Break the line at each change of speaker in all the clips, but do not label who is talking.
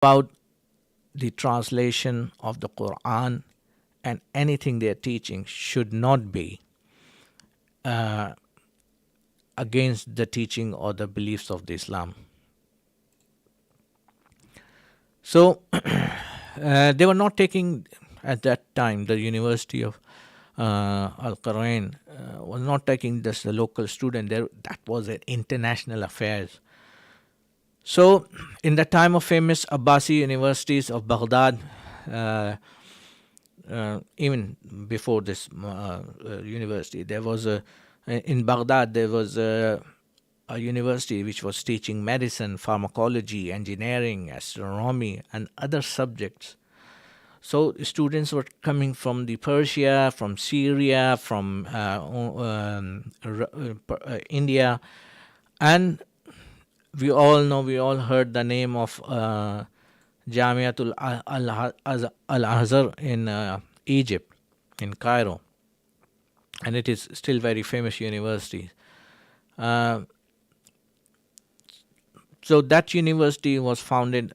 about the translation of the Quran, and anything they are teaching should not be against the teaching or the beliefs of the Islam. So they were not taking at that time, the University of Al Qarain was not taking just the local student there. That was an international affairs. So in the time of famous Abbasi universities of Baghdad, uh, even before this university, there was in Baghdad there was a university which was teaching medicine, pharmacology, engineering, astronomy, and other subjects. So students were coming from the Persia, from Syria, from India, and we all know, we all heard the name of Jamiatul Al-Azhar in Egypt, in Cairo, and it is still very famous university. Uh, so that university was founded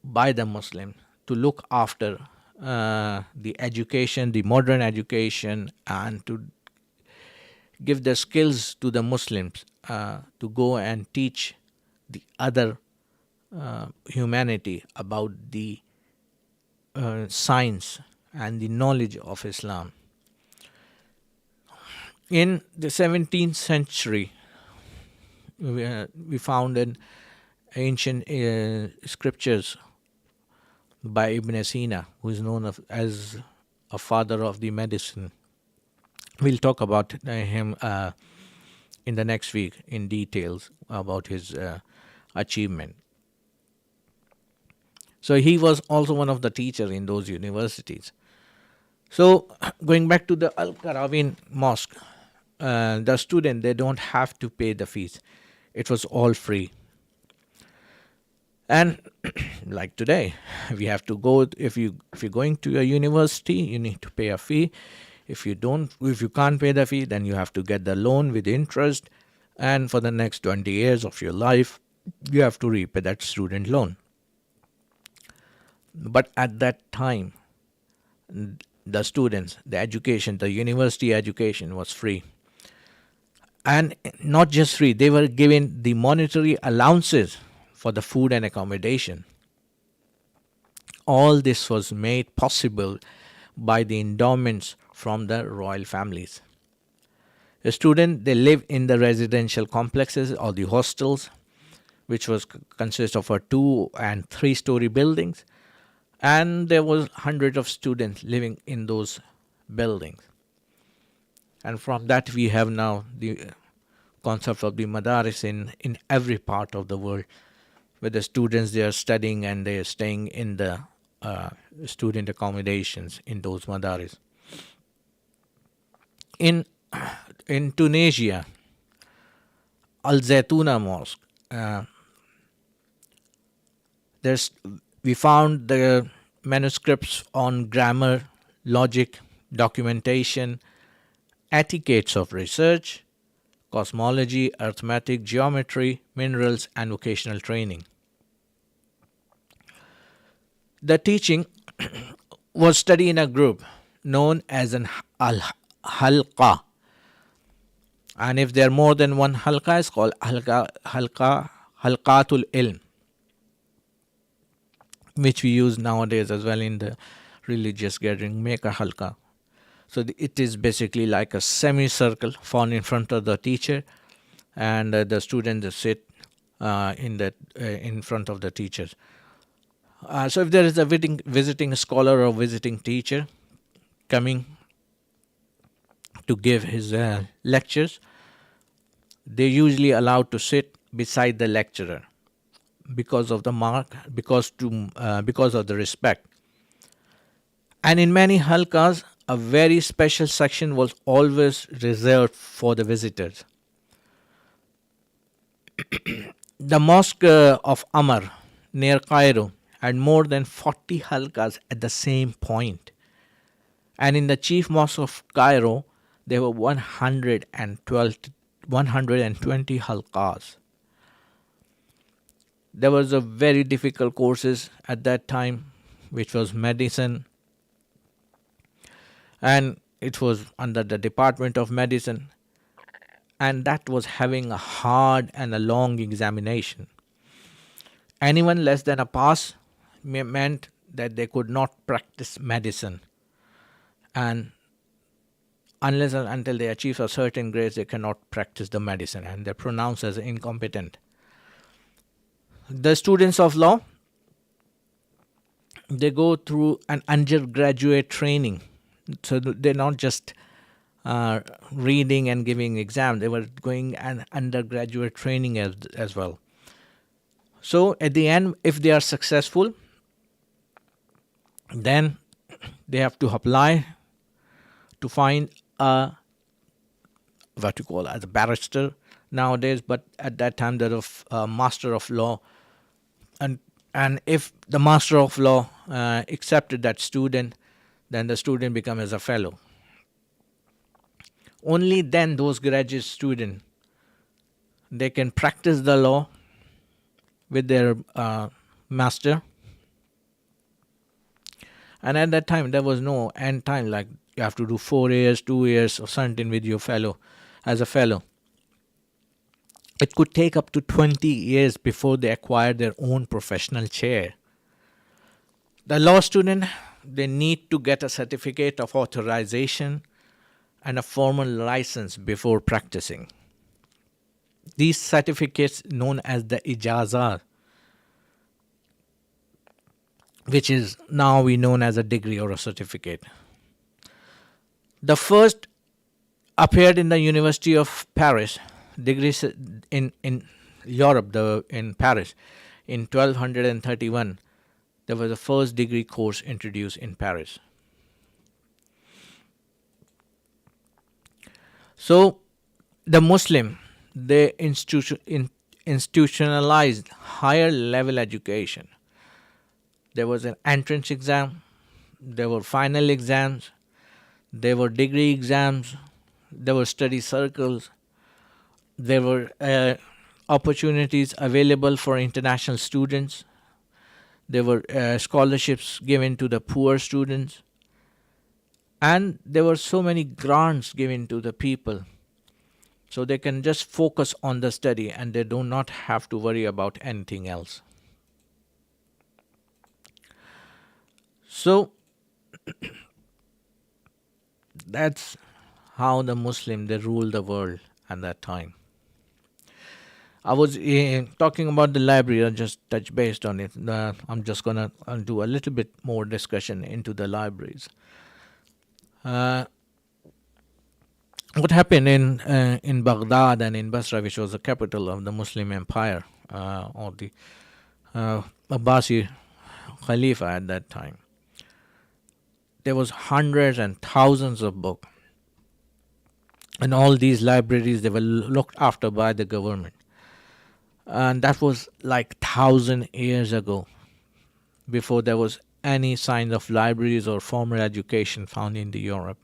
by the Muslims to look after the education, the modern education, and to give the skills to the Muslims to go and teach the other humanity about the science and the knowledge of Islam. In the 17th century, we found in ancient scriptures by Ibn Sina, who is known as a father of the medicine. We'll talk about him in the next week in details about his achievement. So he was also one of the teachers in those universities. So going back to the Al Qarawin Mosque, the student, they don't have to pay the fees. It was all free. And like today, we have to go, if you're going to a university, you need to pay a fee. If you can't pay the fee, then you have to get the loan with interest, and for the next 20 years of your life, you have to repay that student loan. But at that time, the students, the education, the university education was free. And not just free, they were given the monetary allowances for the food and accommodation. All this was made possible by the endowments from the royal families. The students, they live in the residential complexes or the hostels, which was consist of 2 and 3 story buildings, and there was hundreds of students living in those buildings. And from that we have now the concept of the madaris in every part of the world, where the students, they are studying and they are staying in the student accommodations in those madaris. In Tunisia, Al Zaytuna Mosque, we found the manuscripts on grammar, logic, documentation, etiquettes of research, cosmology, arithmetic, geometry, minerals, and vocational training. The teaching was studied in a group known as an halqa. And if there are more than one halqa, it's called halqatul ilm, which we use nowadays as well in the religious gathering, make a halqa. So it is basically like a semicircle found in front of the teacher, and the students sit in front of the teachers. So if there is a visiting scholar or visiting teacher coming to give his lectures, they're usually allowed to sit beside the lecturer because of the because of the respect. And in many halqas, a very special section was always reserved for the visitors. The mosque of Amr near Cairo had more than 40 halqas at the same point. And in the chief mosque of Cairo, there were 120 halqas. There was a very difficult courses at that time, which was medicine, and it was under the Department of Medicine, and that was having a hard and a long examination. Anyone less than a pass meant that they could not practice medicine, and unless and until they achieve a certain grade, they cannot practice the medicine, and they're pronounced as incompetent. The students of law, they go through an undergraduate training, so they're not just reading and giving exams. They were going an undergraduate training as well. So at the end, if they are successful, then they have to apply to find a what you call as a barrister nowadays, but at that time there was a master of law, and if the master of law accepted that student, then the student becomes as a fellow. Only then those graduate students, they can practice the law with their master. And at that time there was no end time, like you have to do 4 years, 2 years or something with your fellow as a fellow. It could take up to 20 years before they acquire their own professional chair. The law student, they need to get a certificate of authorization and a formal license before practicing. These certificates known as the ijazah, which is now we known as a degree or a certificate. The first appeared in the University of Paris, degrees in Europe, in Paris, in 1231. There was the first degree course introduced in Paris. So the Muslim, they institutionalized higher level education. There was an entrance exam, there were final exams, there were degree exams, there were study circles, there were opportunities available for international students, there were scholarships given to the poor students, and there were so many grants given to the people, so they can just focus on the study and they do not have to worry about anything else. So that's how the Muslim, they ruled the world at that time. I was talking about the library. I just touched based on it. I'm just gonna do a little bit more discussion into the libraries. What happened in Baghdad and in Basra, which was the capital of the Muslim Empire, or the Abbasi Khalifa at that time? There was hundreds and thousands of books, and all these libraries, they were looked after by the government. And that was like 1,000 years ago, before there was any sign of libraries or formal education found in the Europe.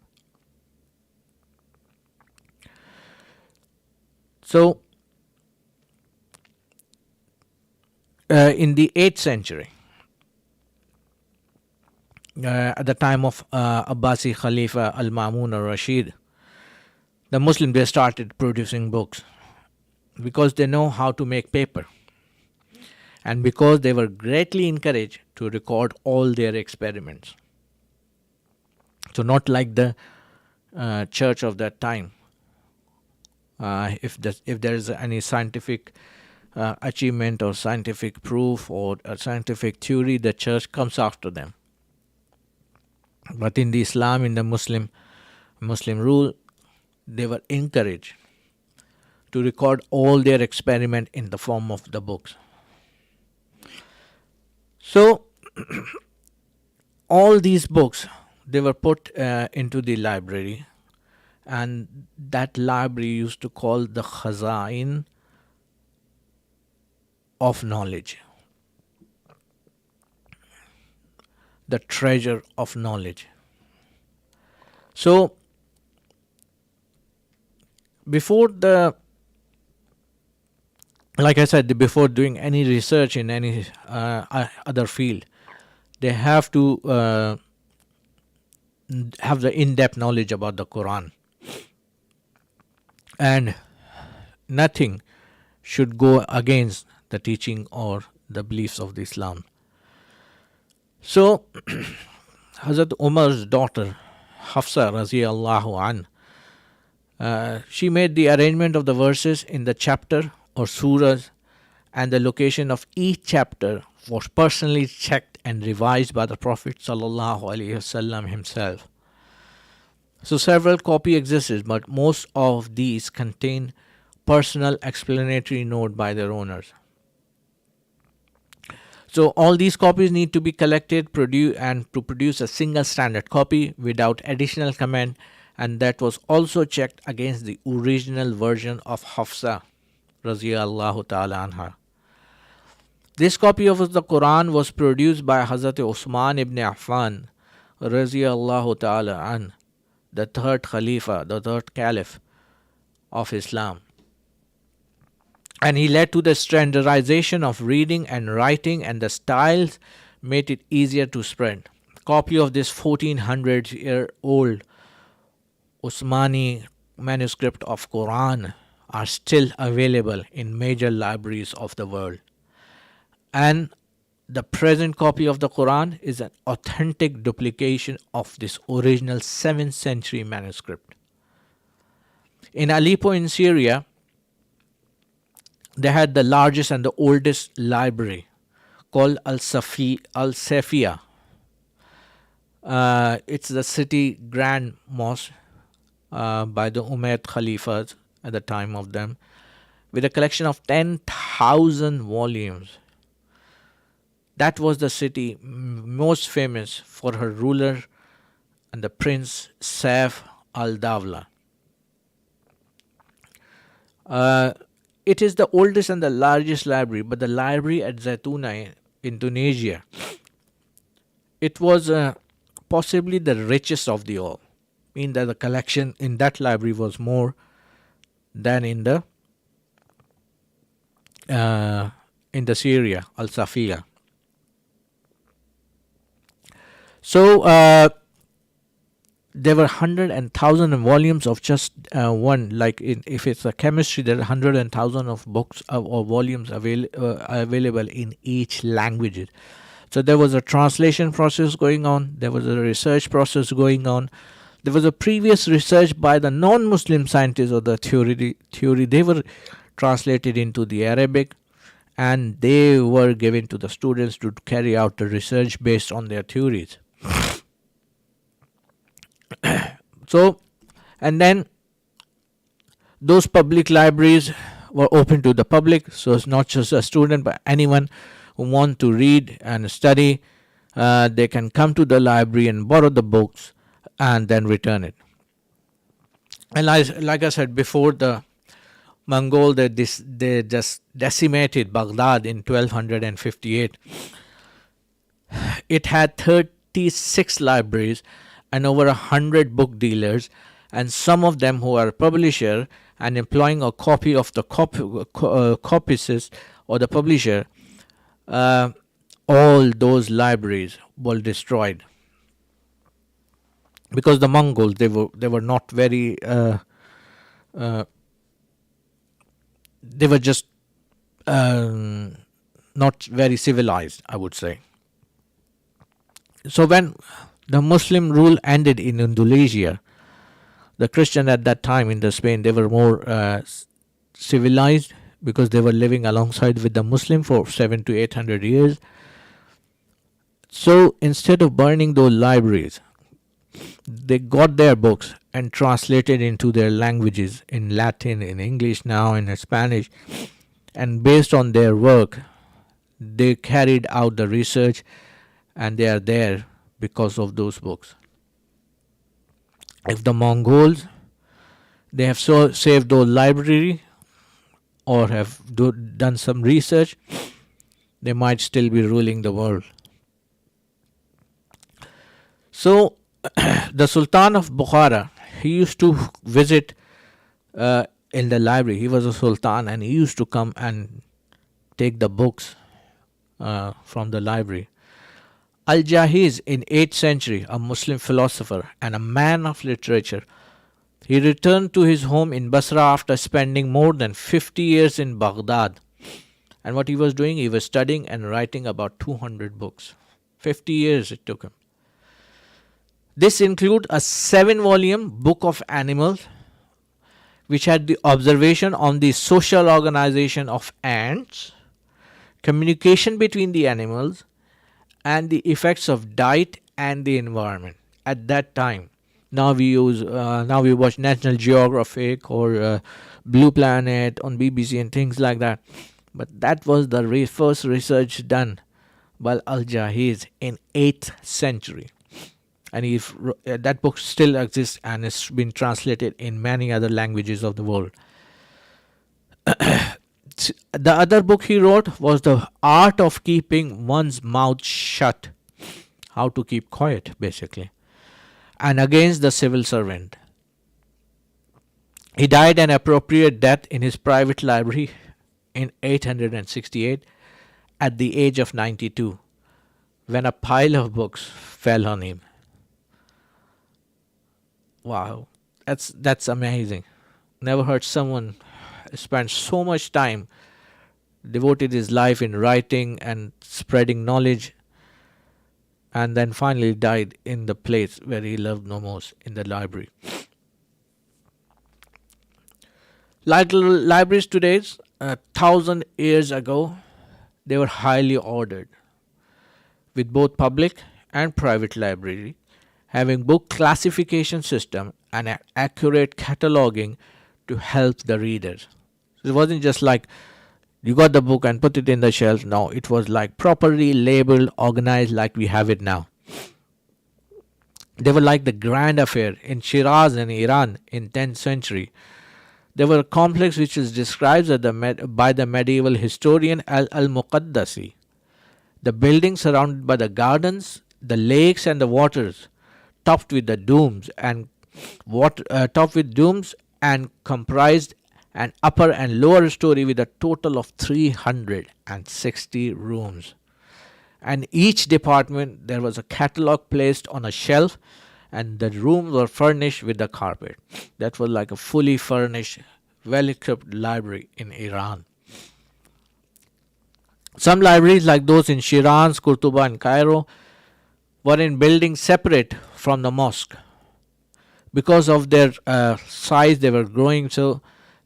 So in the 8th century, at the time of Abbasi Khalifa al-Ma'mun al-Rashid, the Muslims, they started producing books because they know how to make paper, and because they were greatly encouraged to record all their experiments. So not like the church of that time. If there is any scientific achievement or scientific proof or a scientific theory, the church comes after them. But in the Islam, in the Muslim rule, they were encouraged to record all their experiment in the form of the books. So all these books, they were put into the library, and that library used to call the Khazain of knowledge, the treasure of knowledge. So before the Like I said, before doing any research in any other field, they have to have the in-depth knowledge about the Quran, and nothing should go against the teaching or the beliefs of the Islam. So, Hazrat Umar's daughter, Hafsa Raziyallahu an, she made the arrangement of the verses in the chapter or surahs, and the location of each chapter was personally checked and revised by the Prophet sallallahu alaihi wasallam himself. So several copy existed, but most of these contain personal explanatory note by their owners. So all these copies need to be collected, produced, and to produce a single standard copy without additional comment, and that was also checked against the original version of Hafsa Raziyallahu ta'ala anha. This copy of the Quran was produced by Hazrat Usman ibn Affan Raziyallahu ta'ala an, the third Khalifa, the third Caliph of Islam. And he led to the standardization of reading and writing, and the styles made it easier to spread. Copy of this 1400-year-old Usmani manuscript of Quran are still available in major libraries of the world. And the present copy of the Quran is an authentic duplication of this original 7th century manuscript. In Aleppo in Syria, they had the largest and the oldest library called Al-Safia. It's the city grand mosque by the Umayyad Khalifas at the time of them, with a collection of 10,000 volumes. That was the city most famous for her ruler and the prince Saif al-Dawla. It is the oldest and the largest library, but the library at Zaytuna in Tunisia, it was possibly the richest of the all, meaning that the collection in that library was more than in the Syria, Al-Safiya. So there were 100,000 volumes of just one. Like if it's a chemistry, there are 100,000 of books or volumes available in each language. So there was a translation process going on. There was a research process going on. There was a previous research by the non-Muslim scientists of the theory. They were translated into the Arabic, and they were given to the students to carry out the research based on their theories. So, and then those public libraries were open to the public, so it's not just a student, but anyone who want to read and study, they can come to the library and borrow the books and then return it. And like I said before, the Mongol, they just decimated Baghdad in 1258. It had 36 libraries and over 100 book dealers, and some of them who are a publisher and employing a copy of the copyist or the publisher. All those libraries were destroyed because the Mongols, they were not very they were just not very civilized, I would say. So when the Muslim rule ended in Indonesia, the Christian at that time in the Spain, they were more civilized because they were living alongside with the Muslim for 700 to 800 years. So instead of burning those libraries, they got their books and translated into their languages, in Latin, in English now, in Spanish. And based on their work, they carried out the research, and they are there because of those books. If the Mongols, they have saved those library or have done some research, they might still be ruling the world. So the Sultan of Bukhara, he used to visit in the library. He was a sultan, and he used to come and take the books from the library. Al-Jahiz in 8th century, a Muslim philosopher and a man of literature, he returned to his home in Basra after spending more than 50 years in Baghdad. And what he was doing, he was studying and writing about 200 books. 50 years it took him. This includes a 7-volume book of animals, which had the observation on the social organization of ants, communication between the animals, and the effects of diet and the environment at that time. Now we watch National Geographic or Blue Planet on BBC and things like that. But that was the first research done by Al-Jahiz in 8th century. And that book still exists and it's been translated in many other languages of the world. The other book he wrote was The Art of Keeping One's Mouth Shut. How to keep quiet, basically. And Against the Civil Servant. He died an appropriate death in his private library in 868 at the age of 92, when a pile of books fell on him. Wow, that's amazing. Never heard someone spend so much time, devoted his life in writing and spreading knowledge, and then finally died in the place where he loved no most, in the library. Like libraries today, 1,000 years ago, they were highly ordered, with both public and private library having book classification system and accurate cataloging to help the readers. It wasn't just like you got the book and put it in the shelf. No, it was like properly labeled, organized like we have it now. They were like the grand affair in Shiraz in Iran in 10th century. They were a complex which is described by the medieval historian Al-Muqaddasi. The buildings surrounded by the gardens, the lakes and the waters, topped with domes and comprised an upper and lower story with a total of 360 rooms. And each department there was a catalog placed on a shelf, and the rooms were furnished with a carpet. That was like a fully furnished, well-equipped library in Iran. Some libraries like those in Shiraz, Qurtuba and Cairo were in buildings separate from the mosque. Because of their size, they were growing, so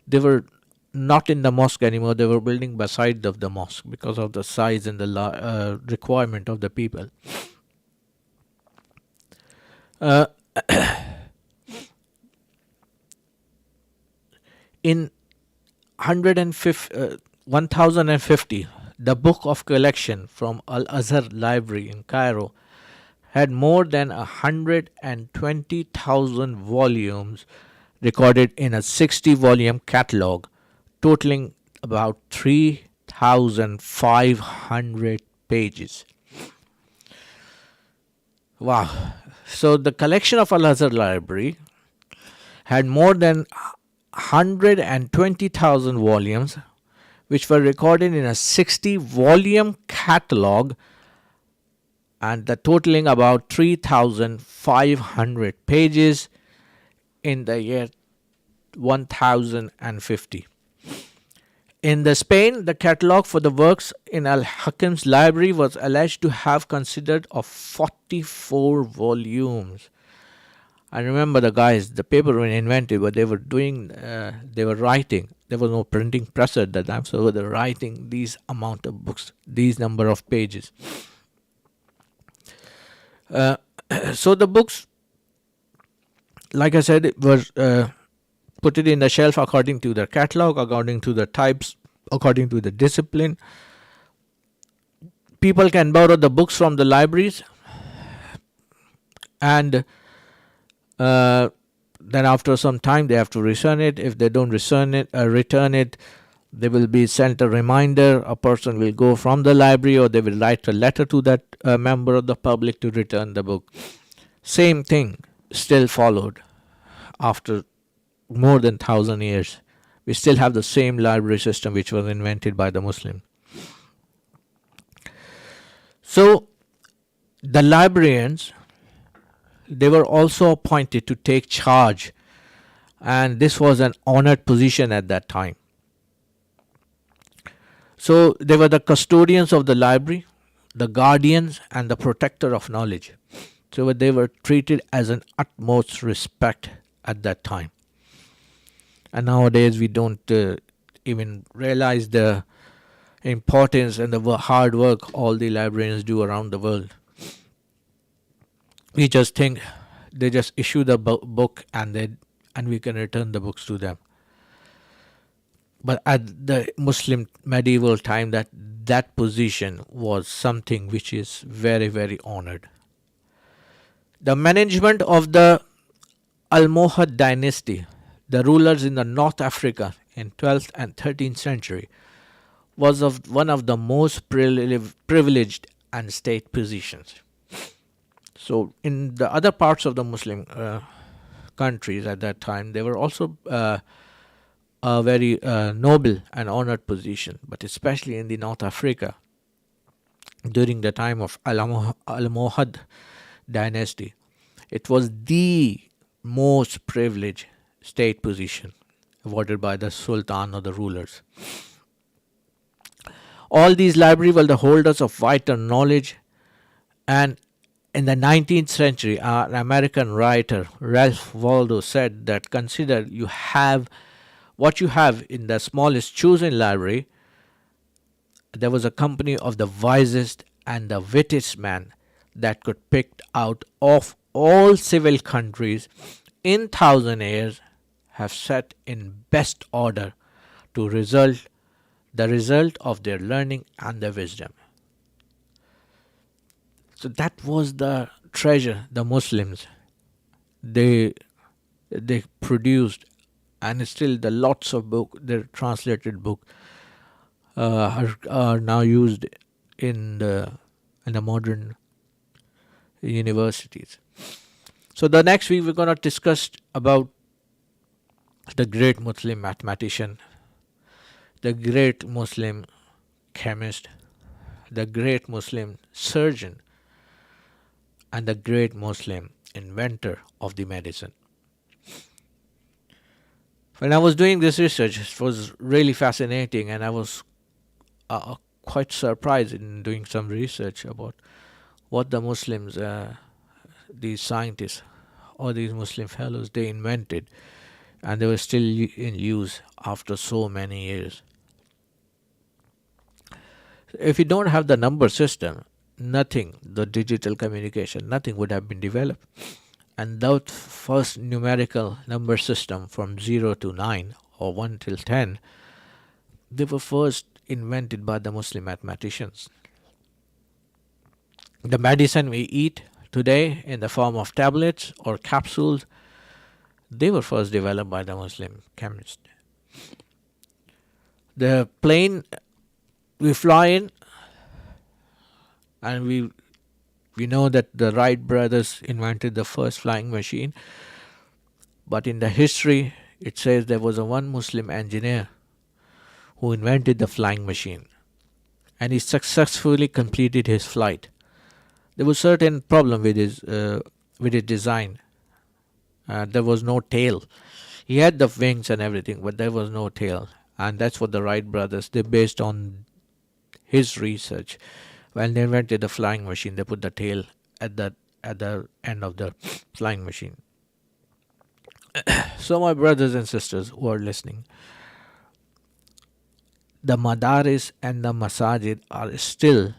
they were not in the mosque anymore. They were building beside of the mosque because of the size and the requirement of the people. In 1050, the book of collection from Al-Azhar Library in Cairo had more than 120,000 volumes recorded in a 60-volume catalog, totaling about 3,500 pages. Wow. So the collection of Al-Azhar Library had more than 120,000 volumes, which were recorded in a 60-volume catalog, and the totaling about 3,500 pages in the year 1050. In the Spain, the catalog for the works in Al-Hakim's library was alleged to have consisted of 44 volumes. I remember the guys, the paper was invented, but they were writing. There was no printing press at that time, so they were writing these amount of books, these number of pages. So the books, like I said, were put it in the shelf according to their catalog, according to the types, according to the discipline. People can borrow the books from the libraries, and then after some time they have to return it. If they don't return it, they will be sent a reminder. A person will go from the library, or they will write a letter to that member of the public to return the book. Same thing still followed after more than 1,000 years. We still have the same library system which was invented by the Muslim. So the librarians, they were also appointed to take charge, and this was an honored position at that time. So they were the custodians of the library, the guardians, and the protector of knowledge. So they were treated as an utmost respect at that time. And nowadays we don't even realize the importance and the hard work all the librarians do around the world. We just think they just issue the book and we can return the books to them. But at the Muslim medieval time, that position was something which is very, very honored. The management of the Almohad dynasty, the rulers in the North Africa in 12th and 13th century, was of one of the most privileged and state positions. So in the other parts of the Muslim countries at that time, they were also a very noble and honored position, but especially in the North Africa during the time of Almohad dynasty, it was the most privileged state position awarded by the Sultan or the rulers. All these libraries were the holders of vital knowledge, and in the 19th century, an American writer, Ralph Waldo, said that consider what you have in the smallest chosen library. There was a company of the wisest and the wittiest man that could pick out of all civil countries in 1,000 years have set in best order to the result of their learning and their wisdom. So that was the treasure the Muslims they produced, and still the lots of book, their translated book, are now used in the modern universities. So the next week we're going to discuss about the great Muslim mathematician, the great Muslim chemist, the great Muslim surgeon, and the great Muslim inventor of the medicine. When I was doing this research, it was really fascinating, and I was quite surprised in doing some research about what the Muslims, these scientists or these Muslim fellows, they invented, and they were still in use after so many years. If you don't have the number system, nothing, the digital communication, nothing would have been developed. And that first numerical number system from 0 to 9 or 1 till 10, they were first invented by the Muslim mathematicians. The medicine we eat today in the form of tablets or capsules, they were first developed by the Muslim chemist. The plane we fly in, and we know that the Wright brothers invented the first flying machine, but in the history it says there was one Muslim engineer who invented the flying machine, and he successfully completed his flight. There was certain problem with his design. There was no tail. He had the wings and everything, but there was no tail, and that's what the Wright brothers, they based on his research. When they invented the flying machine, they put the tail at the end of the flying machine. So my brothers and sisters who are listening, the madaris and the masajid are still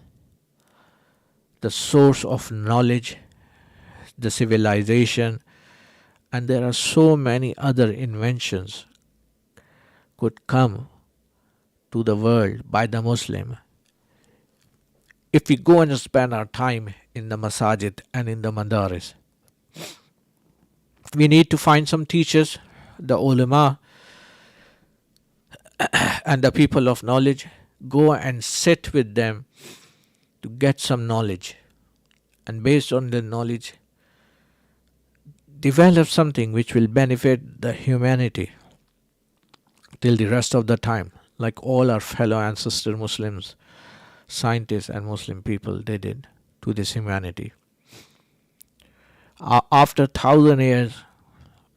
the source of knowledge, the civilization, and there are so many other inventions could come to the world by the Muslim if we go and spend our time in the masajid and in the madaris. We need to find some teachers, the ulama and the people of knowledge. Go and sit with them to get some knowledge, and based on the knowledge, develop something which will benefit the humanity. till the rest of the time, like all our fellow ancestor Muslims, scientists, and Muslim people, they did to this humanity. After 1,000 years,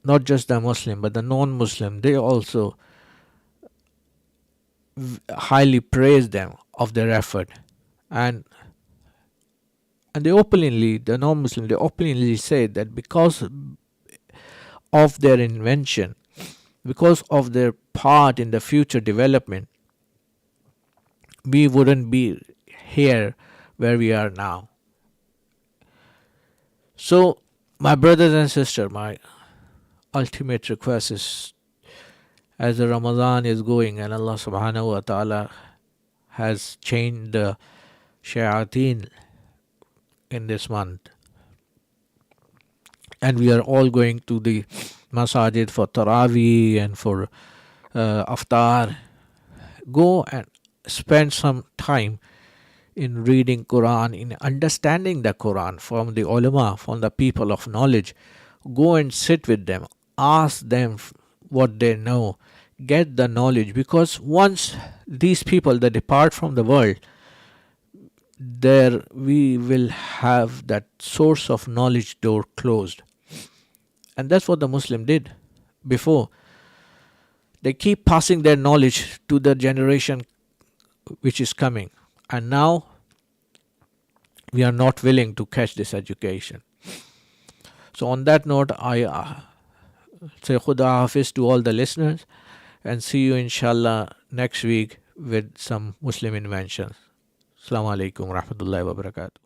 not just the Muslim but the non-Muslim, they also highly praise them of their effort, and they openly, the non-Muslim, they openly say that because of their invention, because of their part in the future development, we wouldn't be here where we are now. So, my brothers and sisters, my ultimate request is, as the Ramadan is going and Allah subhanahu wa ta'ala has changed the shayateen in this month, and we are all going to the masajid for Taraweeh and for Aftar, go and spend some time in reading Quran, in understanding the Quran from the ulama, from the people of knowledge. Go and sit with them, ask them what they know, get the knowledge, because once these people they depart from the world, there we will have that source of knowledge door closed. And that's what the Muslim did before. They keep passing their knowledge to the generation which is coming, and now we are not willing to catch this education. So on that note, I say Khuda Hafiz to all the listeners, and see you inshallah next week with some Muslim inventions. Assalamu alaikum wa rahmatullahi wa barakatuh.